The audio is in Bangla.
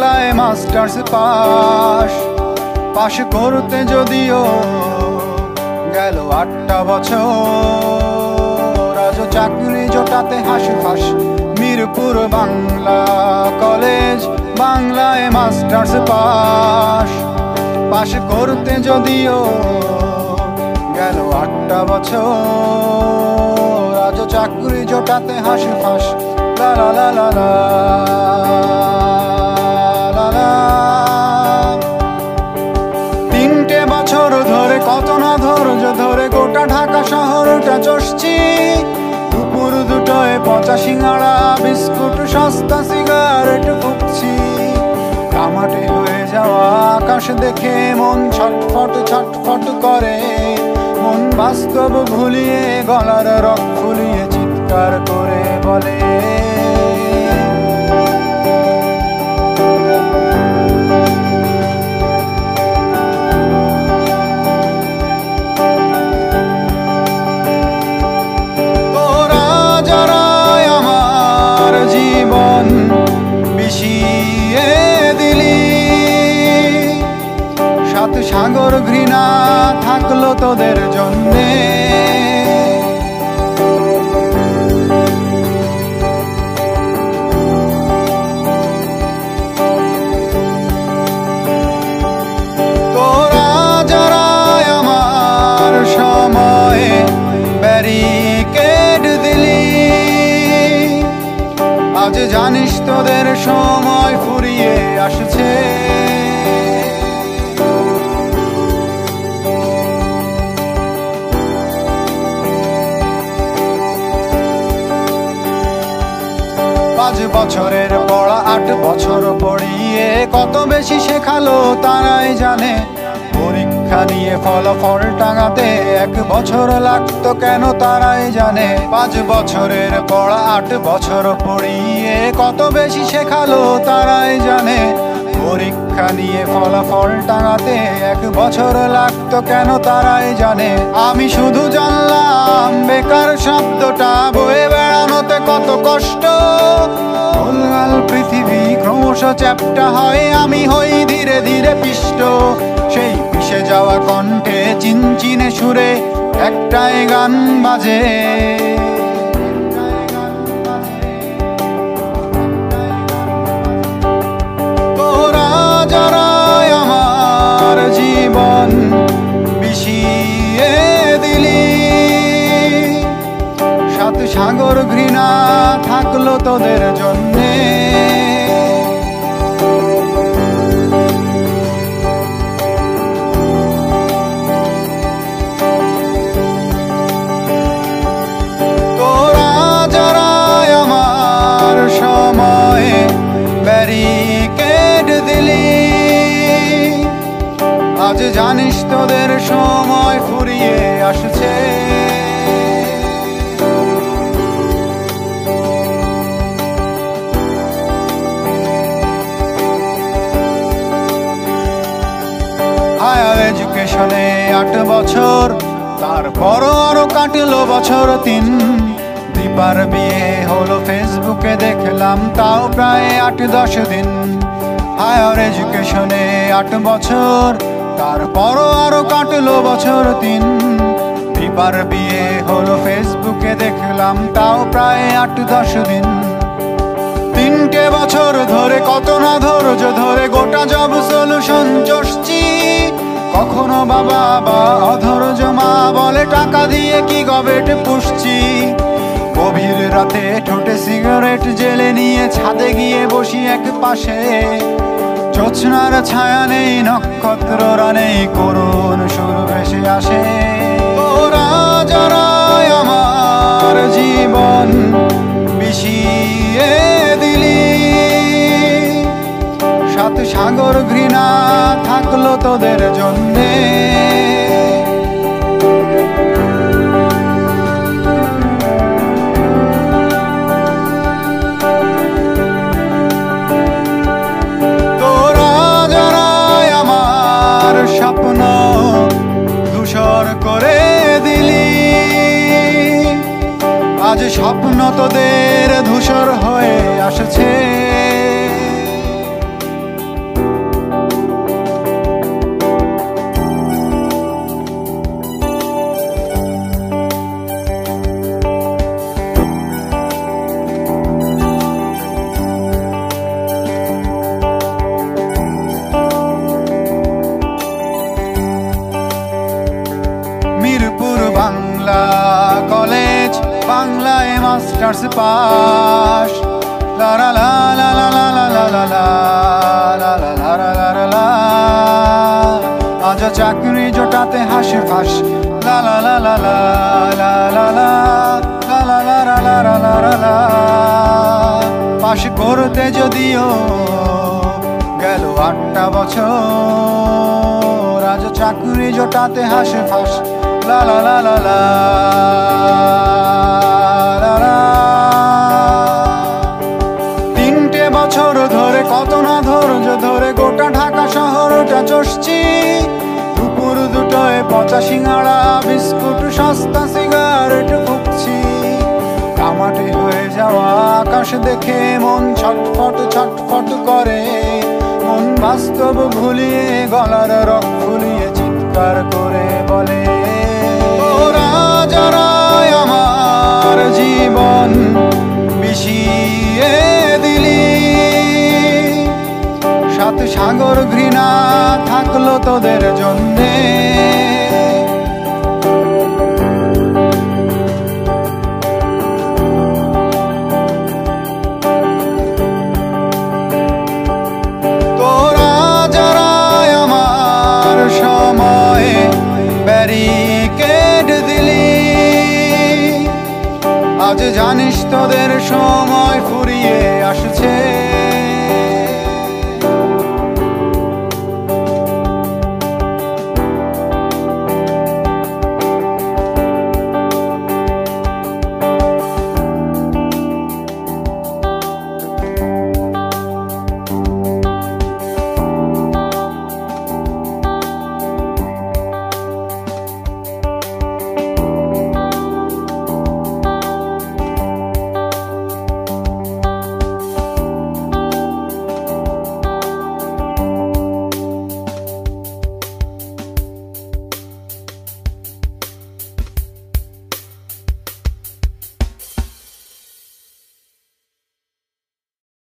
বাংলায় মাস্টার্স পাশ করতে যদিও গেল 8টা বছর, আজও চাকরি জোটাতে হাঁসফাঁস। মিরপুর বাংলা কলেজ বাংলায় মাস্টার্স পাশ করতে যদিও গেল 8টা বছর, আজও চাকরি জোটাতে হাঁসফাঁস। লা লা লা লা লা লা লা। 3টে বছর ধরে কত না ধৈর্য ধরে গোটা ঢাকা শহরটা চষছি। দুপুর 2টোয় পচা সিঙ্গাড়া বিস্কুট সস্তা সিগারেট ফুঁকছি। কামাটে হয়ে যাওয়া আকাশ দেখে মন ছটফট ছটফট করে। মন বাস্তব ভুলিয়ে গলার রক ফুলিয়ে চিৎকার করে বলে, তোরা যারা আমার জীবন বিষিয়ে দিলি, 7 সাগর ঘৃণা থাকলো তোদের জন্যে। তোরা যারা আমার সময়ে ব্যারিকেড দিলি, আজ জানিস তোদের সময় ফুরিয়ে আসছে। বছরের পড়া 8 বছর পড়িয়ে কত বেশি শেখালো তারাই জানে। পরীক্ষা নিয়ে ফলাফল টাঙাতে 1 বছর লাগতো কেন তারাই জানে। 5 বছরের পড়া 8 বছর পড়িয়ে কত বেশি শেখালো তারাই জানে। পরীক্ষা নিয়ে ফলাফল টাঙাতে 1 বছর লাগতো কেন তারাই জানে। আমি শুধু জানলাম বেকার শব্দটা বয়ে বেড়ানোতে কত কষ্ট। গোলগাল পৃথিবী ক্রমশ চ্যাপ্টা হয়, আমি হই ধীরে ধীরে পিষ্ট। সেই পিষে যাওয়া কণ্ঠে চিনচিনে সুরে একটাই গান বাজে। তোরা যারা আমার জীবন বিষিয়ে দিলি, 7 সাগর ঘৃণা থাকলো তোদের জন্যে। তোরা যারা আমার সময়ে ব্যারিকেড দিলি, আজ জানিস তোদের সময় ফুরিয়ে আসছে। হায়ার এডুকেশনে 8 বছর, তারপরও আরো কাটলো বছর 3। দীপার বিয়ে হলো ফেসবুকে দেখলাম, তাও প্রায় 8-10 দিন। হায়ার এডুকেশনে 8 বছর, তারপরও আরো কাটলো বছর 3। দীপার বিয়ে হলো ফেসবুকে দেখলাম, তাও প্রায় 8-10 দিন। 3টে বছর ধরে কত না ধৈর্য ধরে গোটা জব সলিউশন চষছি। কখনো বাবা বা অধৈর্য মা বলে টাকা দিয়ে কি গবেট পুষছি। গভীর রাতে ঠোঁটে সিগারেট জেলে নিয়ে ছাদে গিয়ে বসি এক পাশে। জ্যোৎস্নার ছায়া নেই, নক্ষত্ররা নেই, করুণ সুর ভেসে আসে। তোরা যারা আমার জীবন বিষিয়ে দিলি, 7 সাগর ঘৃণা থাকলো তোদের জন্যে। তোরা যারা আমার স্বপ্ন ধূসর করে দিলি, আজ স্বপ্ন তোদের ধূসর হয়ে আসছে। Masters pass. লা লা লা লা লা লা লা লা লা লা লা লা লা লা লা। আজ চাকরি জোটাতে হাসি ফাঁস। লা লা লা লা লা লা লা লা লা লা লা লা লা লা লা। পাশ করতে যদিও গেল 8টা বছর, আজ চাকরি জোটাতে হাসি ফাঁস। লা লা লা লা লা লা লা। 3টে বছর ধরে কত না ধৈর্য ধরে গোটা ঢাকা শহরটা চষছি। দুপুর 2টোয় পচা সিঙ্গাড়া বিস্কুট সস্তা সিগারেট ফুঁকছি। কামাটি হয়ে যাওয়া আকাশ দেখে মন ছটফট ছটফট করে। মন বাস্তব ভুলিয়ে গলার রক ফুলিয়ে চিৎকার করে বলে, ওরা যারা আমার জীবন বিষিয়ে দিলি, 7 সাগর ঘৃণা থাকলো তোদের জন্যে। তোরা যারা আমার সময়ে ব্যারিকেড দিলি, আজ জানিস তোদের সময় ফুরিয়ে